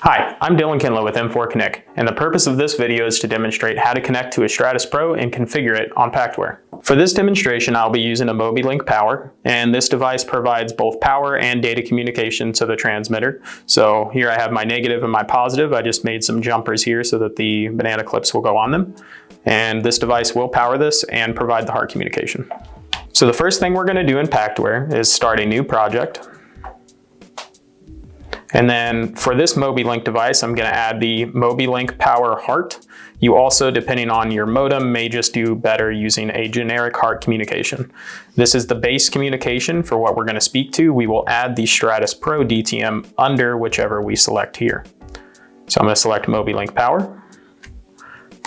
Hi, I'm Kindla with M4Connect, and the purpose of this video is to demonstrate how to connect to a Stratos Pro and configure it on PACTware. For this demonstration, I'll be using a MobiLink Power, and this device provides both power and data communication to the transmitter. So here I have my negative and my positive. I just made some jumpers here so that the banana clips will go on them. And this device will power this and provide the HART communication. So the first thing we're going to do in PACTware is start a new project. And then for this MobiLink device, I'm going to add the MobiLink Power HART. You also, depending on your modem, may just do better using a generic HART communication. This is the base communication for what we're going to speak to. We will add the Stratos Pro DTM under whichever we select here. So I'm going to select MobiLink Power.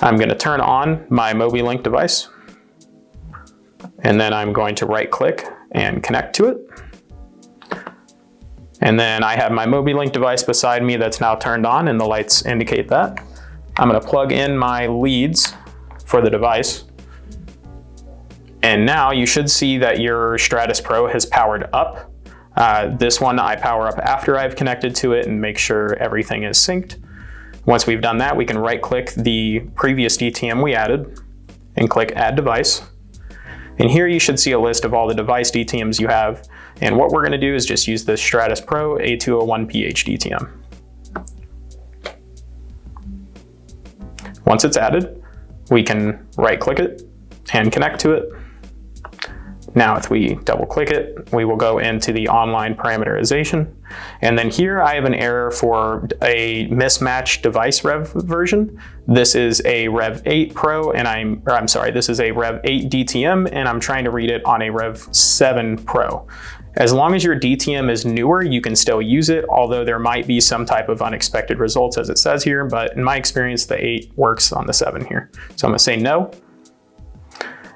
I'm going to turn on my MobiLink device. And then I'm going to right click and connect to it. And then I have my MobiLink device beside me that's now turned on and the lights indicate that. I'm going to plug in my leads for the device. And now you should see that your Stratos Pro has powered up. This one I power up after I've connected to it and make sure everything is synced. Once we've done that, we can right click the previous DTM we added and click Add Device. And here you should see a list of all the device DTMs you have. And what we're going to do is just use the Stratos Pro A201PH DTM. Once it's added, we can right click it and connect to it. Now if we double click it, we will go into the online parameterization. And then here I have an error for a mismatched device rev version. This is a Rev 8 Pro and this is a Rev 8 DTM and I'm trying to read it on a Rev 7 Pro. As long as your DTM is newer, you can still use it, although there might be some type of unexpected results as it says here, but in my experience, the 8 works on the 7 here. So I'm gonna say no.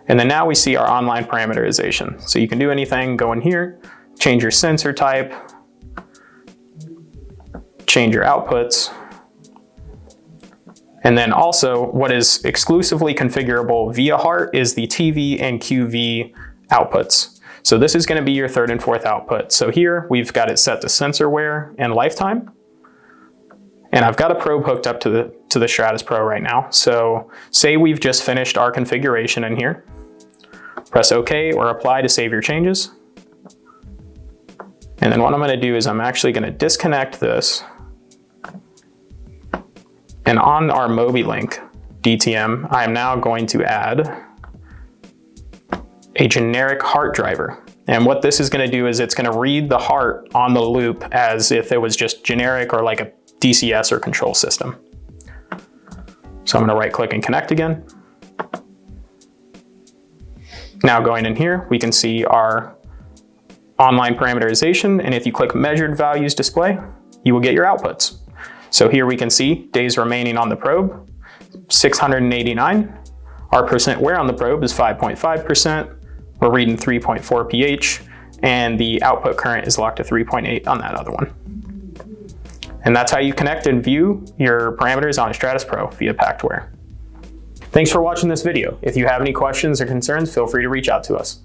And then now we see our online parameterization. So you can do anything, go in here, change your sensor type, change your outputs, and then also what is exclusively configurable via HART is the TV and QV outputs. So this is going to be your third and fourth output. So here we've got it set to sensor wear and lifetime. And I've got a probe hooked up to the Stratos Pro right now. So say we've just finished our configuration in here. Press OK or apply to save your changes. And then what I'm going to do is I'm actually going to disconnect this. And on our MobiLink DTM, I am now going to add a generic HART driver. And what this is going to do is it's going to read the HART on the loop as if it was just generic or like a DCS or control system. So I'm going to right click and connect again. Now going in here, we can see our online parameterization. And if you click measured values display, you will get your outputs. So here we can see days remaining on the probe, 689. Our percent wear on the probe is 5.5%. We're reading 3.4 pH, and the output current is locked to 3.8 on that other one. And that's how you connect and view your parameters on a Stratos Pro via PACTware. Thanks for watching this video. If you have any questions or concerns, feel free to reach out to us.